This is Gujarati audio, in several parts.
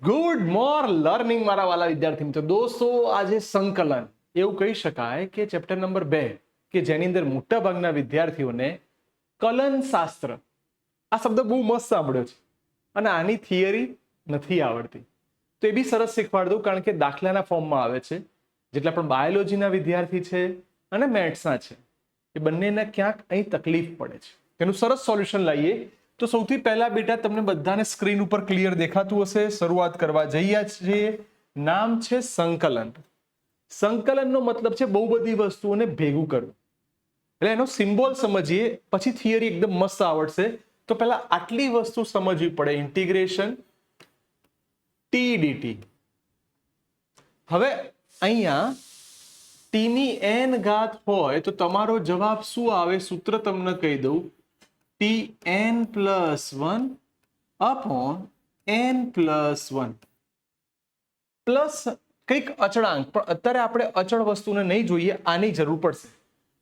ગુડ મોર લર્નિંગ મારા વાલા વિદ્યાર્થી મિત્રો. દોસ્તો, આજે સંકલન એવું કહી શકાય કે ચેપ્ટર નંબર 2 કે જેની અંદર મોટા ભાગના વિદ્યાર્થીઓને કલન શાસ્ત્ર આ શબ્દ બહુ મસ્ત સાંભળ્યો છે અને આની થિયરી નથી આવડતી. તો એ બી સરસ શીખવાડ દઉં, કારણ કે દાખલાના ફોર્મમાં આવે છે. જેટલા પણ બાયોલોજીના વિદ્યાર્થી છે અને મેથ્સના છે એ બંનેને ક્યાંક અહીં તકલીફ પડે છે. તેનું સરસ સોલ્યુશન લાવીએ. તો સૌથી પહેલા બેટા તમને બધાને સ્ક્રીન ઉપર ક્લિયર દેખાતું હશે. શરૂઆત કરવા જઈએ છીએ. નામ છે સંકલન. સંકલનનો મતલબ છે બહુ બધી વસ્તુઓને ભેગું કરવું. એટલે એનો સિમ્બોલ સમજીએ, પછી થિયરી એકદમ મસ્ત આવડશે. તો પહેલા આટલી વસ્તુ સમજવી પડે, ઇન્ટિગ્રેશન ટી ડીટી. હવે અહીંયા ટી ની n ઘાત હોય તો તમારો જવાબ શું આવે? સૂત્ર તમને કહી દઉં, Tn plus 1 upon n plus 1 plus કંઈક અચળાંક. પણ અત્યારે આપણે અચળ વસ્તુને નહીં જોઈએ, આની જરૂર પડશે.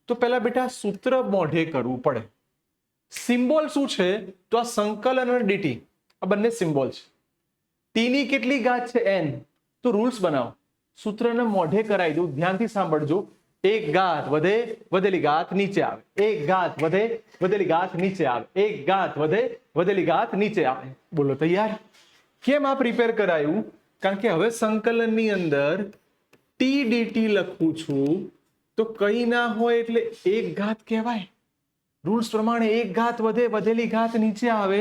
તો પહેલા બેટા સૂત્ર મોઢે કરવું પડે. સિમ્બોલ શું છે? તો આ સંકલન અને ડીટી આ બંને સિમ્બોલ છે. ટી ની કેટલી ઘાત છે? n. તો રૂલ્સ બનાવો, સૂત્રને મોઢે કરાવી દઉં. ધ્યાનથી સાંભળજો. એક ઘાત વધે, વધેલી ઘાત નીચે આવે. એક ઘાત વધે, વધેલી ઘાત નીચે આવે. એક ઘાત વધે, વધેલી ઘાત નીચે આવે. બોલો તૈયાર? કેમ આ પ્રિપેર કરાયું? કારણ કે હવે સંકલનની અંદર ટી ડીટી લખું છું તો કઈ ના હોય એટલે એક ઘાત કહેવાય. રૂલ્સ પ્રમાણે એક ઘાત વધે, વધેલી ઘાત નીચે આવે.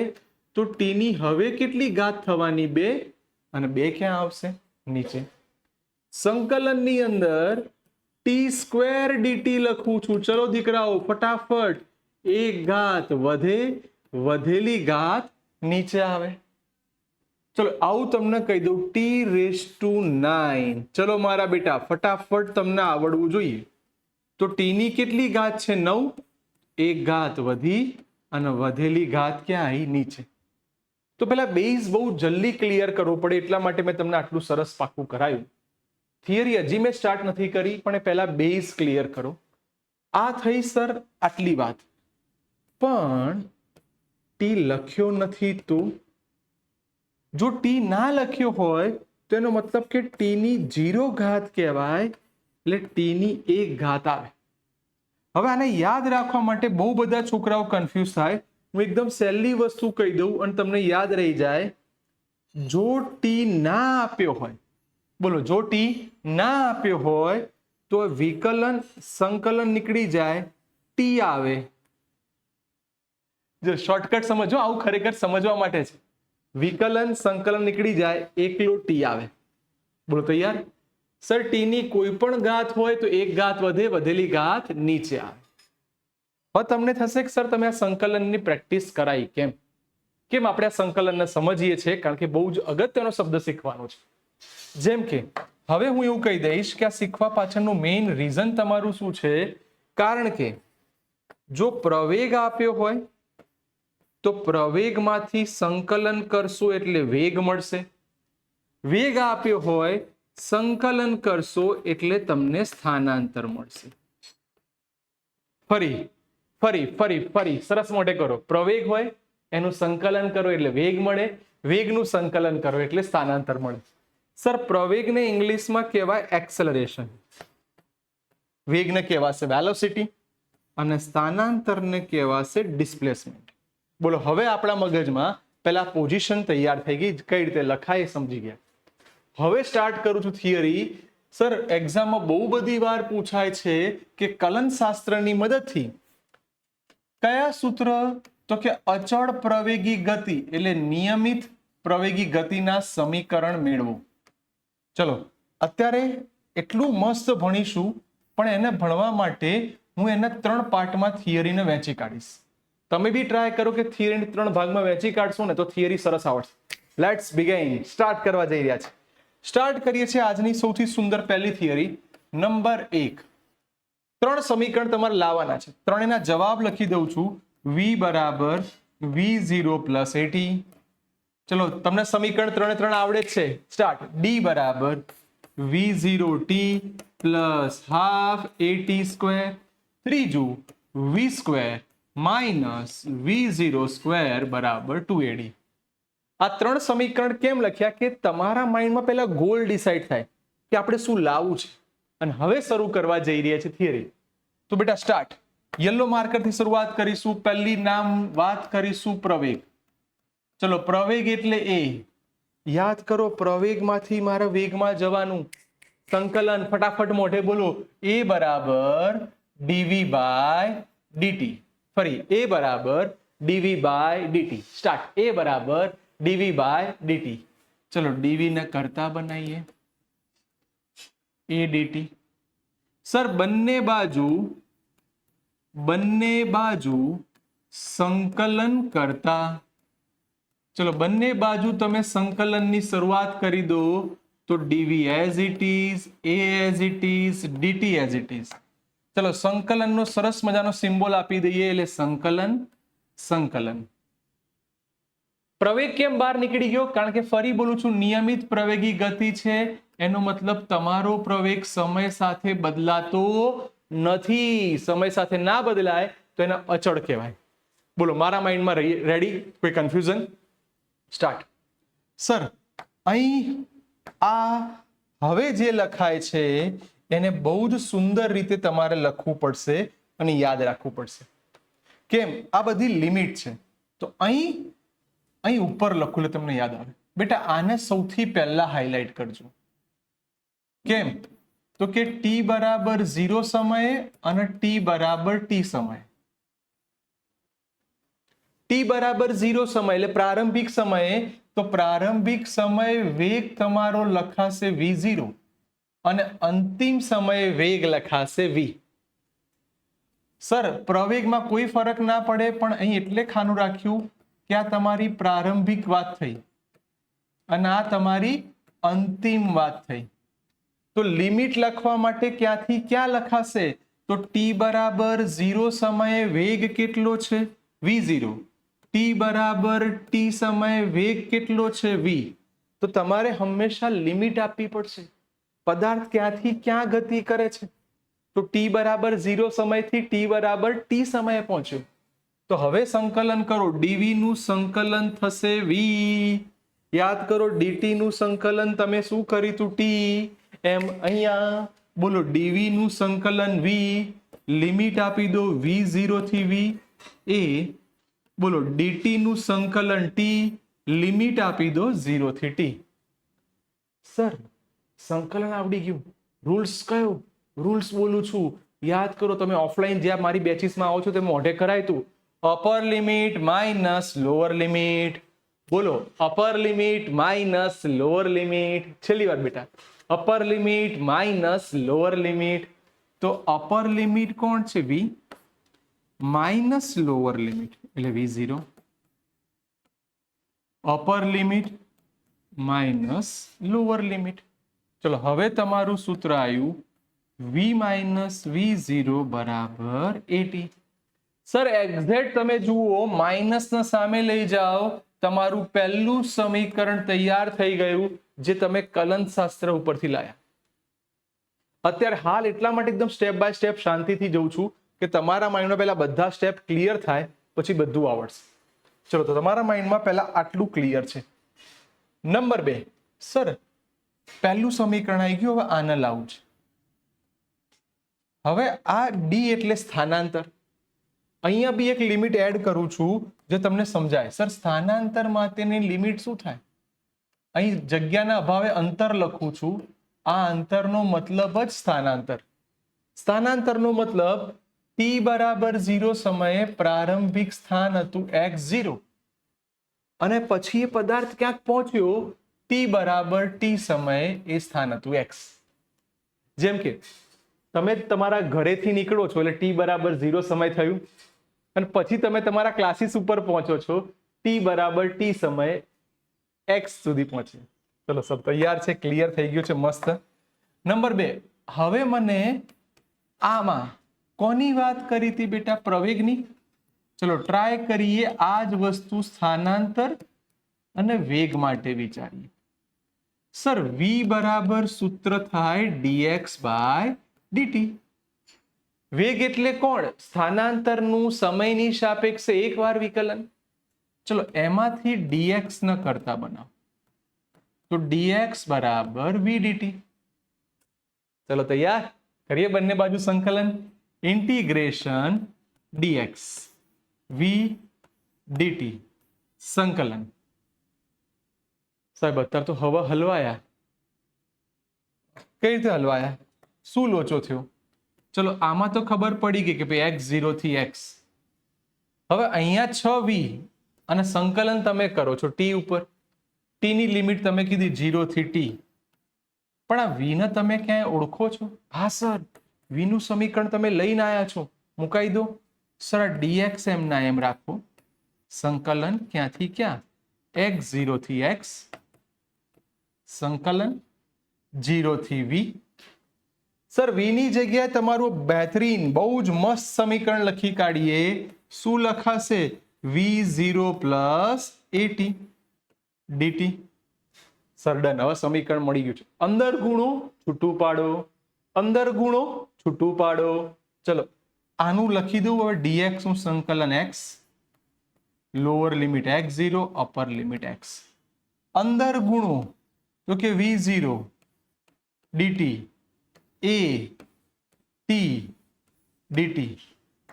તો ટી ની હવે કેટલી ઘાત થવાની? 2. અને 2 ક્યાં આવશે? નીચે. સંકલનની અંદર ટી સ્ક્વેર ડીટી લખું છું. ચલો દીકરાઓ ફટાફટ. એક ઘાત વધે, વધેલી ઘાત નીચે આવે. ચલો આવું તમને કહી દઉં, ટી રેઝ ટુ 9. ચલો મારા બેટા ફટાફટ તમને આવડવું જોઈએ. તો ટી ની કેટલી ઘાત છે? 9. એક ઘાત વધી અને વધેલી ઘાત ક્યાં આવી? નીચે. તો પેલા બેઝ બહુ જલ્દી ક્લિયર કરવો પડે, એટલા માટે મેં તમને આટલું સરસ પાકું કરાયું. થિયરી હજી મેં સ્ટાર્ટ નથી કરી, પણ એ પહેલા બેઝ ક્લિયર કરો. આ થઈ સર આટલી વાત. પણ ટી લખ્યો નથી તો? જો ટી ના લખ્યો હોય તો એનો મતલબ કે ટી ની 0 ઘાત કહેવાય, એટલે ટી ની 1 ઘાત આવે. હવે આને યાદ રાખવા માટે બહુ બધા છોકરાઓ કન્ફ્યુઝ થાય. હું એકદમ સહેલી વસ્તુ કહી દઉં અને તમને યાદ રહી જાય. જો ટી ના આપ્યો હોય, બોલો, જો ટી ના આપ્યો હોય તો વિકલન સંકલન નીકળી જાય, ટી આવે. જો શોર્ટકટ સમજો, આવું ખરેખર સમજવા માટે છે. વિકલન સંકલન નીકળી જાય, એકલો ટી આવે. બોલો તૈયાર? સર ટી ની કોઈ પણ ઘાત હોય તો એક ઘાત વધે, વધેલી ઘાત નીચે આવે. હવે તમને થશે કે સર તમે આ સંકલનની પ્રેક્ટિસ કરાઈ કેમ? કેમ આપણે આ સંકલનને સમજીએ છીએ? કારણ કે બહુ જ અગત્યનો શબ્દ શીખવાનો છે. જેમ કે હવે હું એવું કહી દઈશ કે આ શીખવા પાછળનું મેઇન રીઝન તમારું શું છે? કારણ કે જો પ્રવેગ આપ્યો હોય તો પ્રવેગમાંથી સંકલન કરશો એટલે વેગ મળશે. વેગ આપ્યો હોય, સંકલન કરશો એટલે તમને સ્થાનાંતર મળશે. ફરી ફરી ફરી ફરી સરસ મોઢે કરો. પ્રવેગ હોય એનું સંકલન કરો એટલે વેગ મળે, વેગનું સંકલન કરો એટલે સ્થાનાંતર મળે. સર પ્રવેગને ઇંગ્લિશમાં કહેવાય એક્સેલરેશન, વેગને કહેવાશે વેલોસિટી અને સ્થાનાંતરને કહેવાશે ડિસ્પ્લેસમેન્ટ. બોલો હવે આપણા મગજમાં પહેલા પોઝિશન તૈયાર થઈ ગઈ, કઈ રીતે લખાય એ સમજી ગયા. હવે સ્ટાર્ટ કરું છું થિયરી. સર એક્ઝામમાં બહુ બધી વાર પૂછાય છે કે કલન શાસ્ત્રની મદદથી કયા સૂત્ર? તો કે અચળ પ્રવેગી ગતિ એટલે નિયમિત પ્રવેગી ગતિના સમીકરણ મેળવો. ચલો અત્યારે એટલું મસ્ત ભણીશું, પણ એને ભણવા માટે હું એના 3 પાર્ટમાં થિયરીને વહેંચી કાઢીશ. તમે બી ટ્રાય કરો કે થિયરીને 3 ભાગમાં વહેંચી કાઢશો ને તો થિયરી સરસ આવડશે. Let's begin. સ્ટાર્ટ કરવા જઈ રહ્યા છે. સ્ટાર્ટ કરીએ છીએ આજની સૌથી સુંદર પહેલી થિયરી. નંબર 1. 3 સમીકરણ તમારે લાવવાના છે. ત્રણેના જવાબ લખી દઉં છું. v બરાબર v0 પ્લસ at. ચલો તમને સમીકરણ 3 આવડે જ છે. સ્ટાર્ટ. d બરાબર v0t plus half at square. ત્રીજું v square minus v0 square બરાબર 2ad. આ 3 સમીકરણ કેમ લખ્યા કે તમારા માઇન્ડમાં પહેલા ગોલ ડિસાઈડ થાય કે આપણે શું લાવવું છે, અને હવે શરૂ કરવા જઈ રહ્યા છે થિયરી. તો બેટા સ્ટાર્ટ. યલો માર્કર થી શરૂઆત કરીશું. પહેલી નામ વાત કરીશું પ્રવેગ. ચલો, પ્રવેગ એટલે એ. યાદ કરો, પ્રવેગમાંથી મારા વેગમાં જવાનું. સંકલન ફટાફટ મોઢે બોલો. એ બરાબર ડીવી બાય ડીટી. ફરી, એ બરાબર ડીવી બાય ડીટી. સ્ટાર્ટ. એ બરાબર ડીવી બાય ડીટી. ચલો, ડીવી ને કરતા બનાવીએ. એ ડીટી. સર, બંને બાજુ સંકલન કરતા. ચલો, બંને બાજુ તમે સંકલનની શરૂઆત કરી દો તો ડીવી as it is, A as it is, DT as it is. ચલો, સંકલનનો સરસ મજાનો સિમ્બોલ આપી દઈએ એટલે સંકલન. પ્રવેગ કેમ બહાર નીકળી ગયો? કારણ કે ફરી બોલું છું, નિયમિત પ્રવેગી ગતિ છે. એનો મતલબ તમારો પ્રવેગ સમય સાથે બદલાતો નથી. સમય સાથે ના બદલાય તો એને અચળ કહેવાય. બોલો, મારા માઇન્ડમાં રેડી? કોઈ કન્ફ્યુઝન? સ્ટાર્ટ. સર, અહીં આ હવે જે લખાય છે એને બહુ જ સુંદર રીતે તમારે લખવું પડશે અને યાદ રાખવું પડશે. કેમ? આ બધી લિમિટ છે. તો અહીં ઉપર લખું એટલે તમને યાદ આવે. બેટા, આને સૌથી પહેલા હાઇલાઇટ કરજો. કેમ? તો કે ટી બરાબર 0 સમયે અને ટી બરાબર ટી સમયે. ટી બરાબર 0 સમય એટલે પ્રારંભિક સમયે, તો પ્રારંભિક સમયે વેગ તમારો લખાશે v0 અને અંતિમ સમયે વેગ લખાશે v. સર, પ્રવેગમાં કોઈ ફરક ના પડે, પણ અહીં એટલે ખાનું રાખ્યું કે આ તમારી પ્રારંભિક વાત થઈ અને આ તમારી અંતિમ વાત થઈ. તો લિમિટ લખવા માટે ક્યાંથી ક્યાં લખાશે? તો ટી બરાબર 0 સમયે વેગ કેટલો છે? v0. ટી બરાબર ટી સમયે વેગ કેટલો છે? v. તો તમારે હંમેશા લિમિટ આપવી પડશે. પદાર્થ ક્યાંથી ક્યાં ગતિ કરે છે? તો ટી બરાબર 0 સમયથી ટી બરાબર ટી સમયે પહોંચ્યો. તો હવે સંકલન કરો. ડીવી નું સંકલન થશે v. યાદ કરો, ડીટી નું સંકલન તમે શું કર્યું તું? ટી. એમ અહીંયા બોલો, ડીવી નું સંકલન v. લિમિટ આપી દો v0 થી v. એ બોલો, ડીટી નું સંકલન ટી. લિમિટ આપી દો 0 થી ટી. સર, સંકલન આવડી ગયું. રૂલ્સ કયો? રૂલ્સ બોલું છું, યાદ કરો. તમે ઓફલાઈન જ્યાં મારી બેચીસમાં આવો છો તે મોઢે કરાય તું. Upper limit minus lower limit. બોલો, upper limit minus lower limit. છેલ્લી વાર બેટા, upper limit minus lower limit. તો અપર લિમિટ કોણ છે? v માઇનસ લોઅર લિમિટ એટલે v0. Upper limit minus lower limit. ચલો, હવે તમારું સૂત્ર આવ્યું v માઇનસ v0 બરાબર 80. સર, એક્ઝેક્ટ તમે જુઓ, માઇનસ ના સામે લઈ જાઓ, તમારું પહેલું સમીકરણ તૈયાર થઈ ગયું જે તમે કલન શાસ્ત્ર ઉપરથી લાયા. અત્યારે હાલ એટલા માટે એકદમ સ્ટેપ બાય સ્ટેપ શાંતિથી જઉં છું કે તમારા માઇન્ડમાં પહેલા બધા સ્ટેપ ક્લિયર થાય પછી બધું આવડશે. ચલો, તો તમારા માઇન્ડમાં પહેલા આટલું ક્લિયર છે. નંબર 2, સર, પહેલું સમીકરણ આવી ગયું, હવે આને લાવું છે. હવે આ ડી એટલે સ્થાનાંતર. અહીંયા બી એક લિમિટ એડ કરું છું જે તમને સમજાય. સર, સ્થાનાંતર માટેની લિમિટ શું થાય? અહીં જગ્યાના અભાવે અંતર લખું છું. આ અંતરનો મતલબ જ સ્થાનાંતર. સ્થાનાંતરનો મતલબ ટી બરાબર 0 સમયે પ્રારંભિક સ્થાન હતું x0 અને પછી એ પદાર્થ ક્યાંક પહોંચ્યો ટી બરાબર ટી સમયે એ સ્થાન હતું x. જેમ કે તમે તમારા ઘરેથી નીકળો છો એટલે ટી બરાબર 0 સમય થયું અને પછી તમે તમારા ક્લાસીસ ઉપર પહોંચો છો ટી બરાબર ટી સમયે x સુધી પહોંચે. ચલો, સબ તૈયાર છે, ક્લિયર થઈ ગયું છે, મસ્ત. નંબર 2, હવે મને આમાં કોની વાત કરી હતી બેટા? પ્રવેગની. ચલો, ટ્રાય કરીએ આ જ વસ્તુ સ્થાનાંતર અને વેગ માટે વિચારીએ. સર, v બરાબર સૂત્ર થાય dx બાય dt. વેગ એટલે કોણ? સ્થાનાંતરનું સમયની સાપેક્ષે એકવાર વિકલન. ચલો એમાંથી dx ન કરતા બનાવો તો dx બરાબર v dt. ચલો તૈયાર કરીએ બંને બાજુ સંકલન. ઇન્ટિગ્રેશન dx v dt સંકલન. સાહેબ અત્યારે તો હવા હલવાયા. કઈ રીતે હલવાયા? શું લોચો થયો? ચલો આમાં તો ખબર પડી ગઈ કે ભાઈ x0 થી x. હવે અહીંયા 6v અને સંકલન તમે કરો છો t ઉપર. t ની લિમિટ તમે કીધી 0 થી t. પણ આ v ને તમે ક્યાંય ઓળખો છો? હા સર, v નું સમીકરણ તમે લઈને આયા છો, મુકાઈ દો. સર dx એમ ના એમ રાખો. સંકલન ક્યાંથી ક્યાં? x0 થી x સંકલન 0 થી v. સર v ની જગ્યાએ તમારું બહેતરીન બહુ જ મસ્ત સમીકરણ લખી કાઢીએ. શું લખાશે? v0 plus at dt. Sir done. હવે સમીકરણ મળી ગયું છે. અંદર ગુણો છૂટું પાડો, અંદર ગુણો છૂટું પાડો. ચલો આનું લખી દઉં હવે dx નું સંકલન x, lower limit x0 upper limit x. અંદર ગુણો તો કે v0 dt a t dt.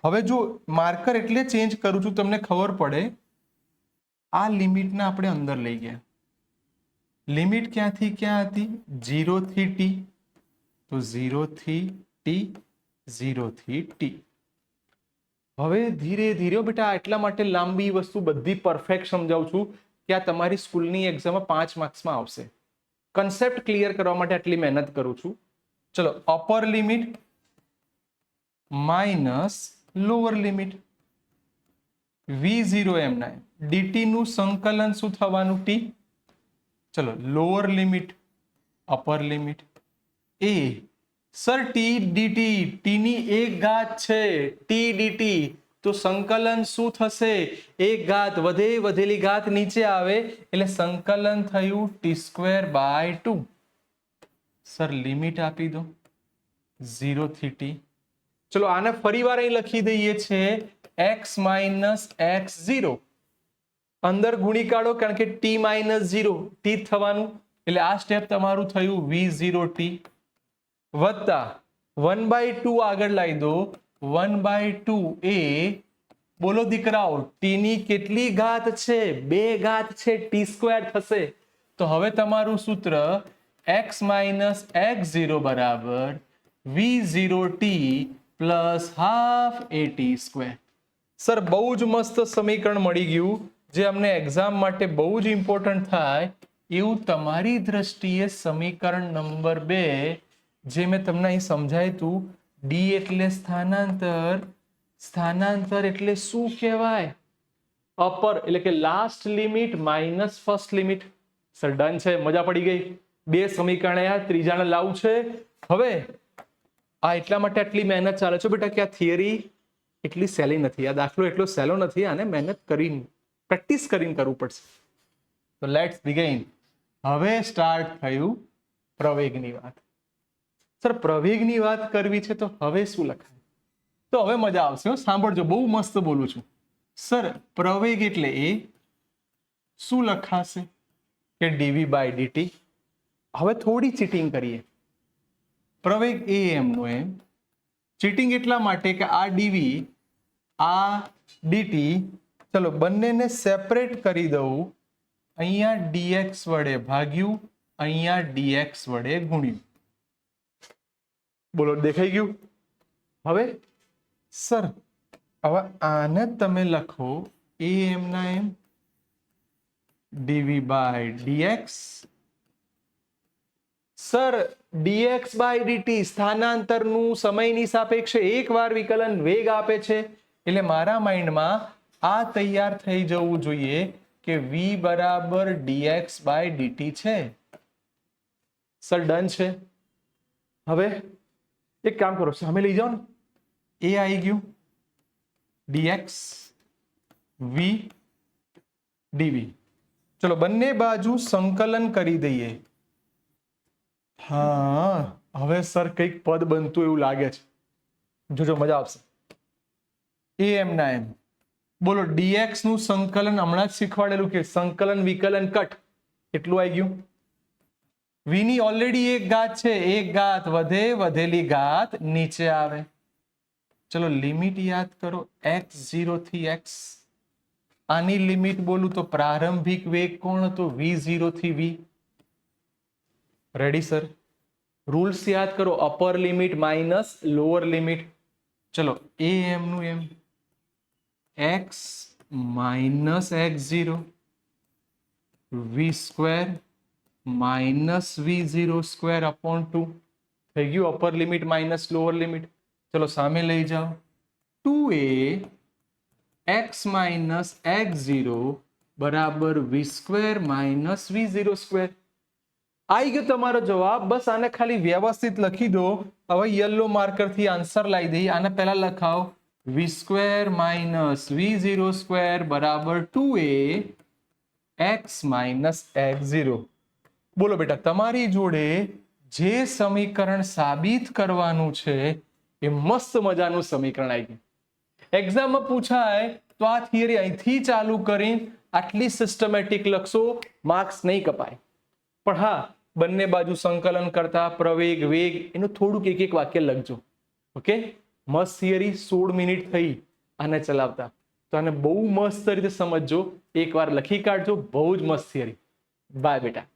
હવે જો માર્કર એટલે ચેન્જ કરું છું તમને ખબર પડે. આ લિમિટને આપણે અંદર લઈ ગયા. લિમિટ ક્યાંથી ક્યાં હતી? 0 થી t. તો 0 થી t 0 થી t. હવે ધીરે ધીરે બેટા એટલા માટે લાંબી વસ્તુ બધી પરફેક્ટ સમજાવું છું કે આ તમારી સ્કૂલની એક્ઝામમાં 5 માર્ક્સમાં આવશે. કન્સેપ્ટ ક્લિયર કરવા માટે આટલી મહેનત કરું છું. ચલો upper limit minus lower limit v0 એમના dt નું સંકલન શું થવાનું? t. ચલો lower limit upper limit a. Sir t dt t ની એક ઘાત છે t dt. તો સંકલન શું થશે? એક ઘાત વધે, વધેલી ઘાત નીચે આવે એટલે સંકલન થયું t²/2. સર લિમિટ આપી દો 0 થી t. ચલો આને ફરીવાર અહીં લખી દઈએ છે x માઇનસ x0. અંદર ગુણી કાઢો કારણ કે t માઇનસ 0 t થવાનું એટલે આ સ્ટેપ તમારું થયું v0t વત્તા 1/2 આગળ લાવી દો 1/2 a. બોલો દીકરાઓ t ની કેટલી ઘાત છે? 2 ઘાત છે, t² થશે. તો હવે તમારું સૂત્ર x માઇનસ x0 બરાબર v0t plus half at². Sir બહુ જ મસ્ત સમીકરણ મળી ગયું જે અમને એક્ઝામ માટે બહુ જ ઇમ્પોર્ટન્ટ થાય એવું તમારી દ્રષ્ટિએ સમીકરણ નંબર 2 જે મેં તમને અહીં સમજાયું હતું. ડી એટલે સ્થાનાંતર. સ્થાનાંતર એટલે શું કહેવાય? અપર એટલે કે last limit minus first limit. Sir done છે, મજા પડી ગઈ. 2 સમીકરણ આ ત્રીજાને લાવવું છે. હવે આ એટલા માટે આટલી મહેનત ચાલે છે બેટા કે આ થિયરી એટલી સહેલી નથી, આ દાખલો એટલો સહેલો નથી. આને મહેનત કરીને પ્રેક્ટિસ કરીને કરવું પડશે. તો લેટ્સ બિગિન. હવે સ્ટાર્ટ થયું પ્રવેગની વાત. સર પ્રવેગની વાત કરવી છે તો હવે શું લખાય? તો હવે મજા આવશે. સાંભળજો, બહુ મસ્ત બોલું છું. સર પ્રવેગ એટલે એ શું લખાશે કે dv/dt. હવે થોડી ચીટિંગ કરીએ. પ્રવેગ એ એમનો એમ. ચીટિંગ એટલા માટે કે આ dv આ dt, ચલો બંનેને સેપરેટ કરી દઉં. અહીંયા dx વડે ભાગ્યું, અહીંયા dx વડે ગુણ્યું. બોલો દેખાઈ ગયું? હવે સર હવે આને તમે લખો એ એમના એમ dv/dx. સર dx/dt સ્થાનાંતરનું સમયની સાપેક્ષે એકવાર વિકલન વેગ આપે છે એટલે મારા માઇન્ડમાં આ તૈયાર થઈ જવું જોઈએ કે v બરાબર dx/dt છે. સર ડન છે. હવે એક કામ કરો, સામે લઈ જાઓ ને. એ આવી ગયું dx v dv. ચલો બંને બાજુ સંકલન કરી દઈએ. હા હવે સર કંઈક પદ બનતું એવું લાગે છે. જોજો મજા આવશે. એ એમના એમ બોલો dx નું સંકલન હમણાં જ શીખવાડેલું કે સંકલન વિકલન કટ કેટલું આવી ગયું? v ની ઓલરેડી એક ઘાત છે, એક ઘાત વધે, વધેલી ઘાત નીચે આવે. ચલો લિમિટ યાદ કરો x0 થી x. આની લિમિટ બોલું તો પ્રારંભિક વેગ કોણ હતો? v0 થી v. Ready sir? રૂલ્સ યાદ કરો, upper limit minus lower limit. ચલો એ એમ નું એમ x minus x0 v square minus v0 square upon 2 થઈ ગયું upper limit minus lower limit. ચલો સામે લઈ જાઓ 2a x માઇનસ x0 બરાબર v square minus v0 square. આવી ગયો તમારો જવાબ. બસ આને ખાલી વ્યવસ્થિત લખી દો. હવે યલો માર્કર થી આન્સર લાવી દઈએ. આને પહેલા લખાવો v square minus v0 square બરાબર 2a x માઇનસ x0. બોલો બેટા તમારી જોડે જે સમીકરણ સાબિત કરવાનું છે એ મસ્ત મજાનું સમીકરણ આવી ગયું. એક્ઝામમાં પૂછાય તો આ થિયરી અહીંથી ચાલુ કરીને આટલી સિસ્ટમેટિક લખશો, માર્ક્સ નહીં કપાય. પણ હા, બંને બાજુ સંકલન કરતા પ્રવેગ વેગ એનું થોડુંક એક એક વાક્ય લખજો. ઓકે, મસ્ત થિયરી. 16 મિનિટ થઈ આને ચલાવતા, તો આને બહુ મસ્ત રીતે સમજજો. એકવાર લખી કાઢજો. બહુ જ મસ્ત થિયરી. બાય બેટા.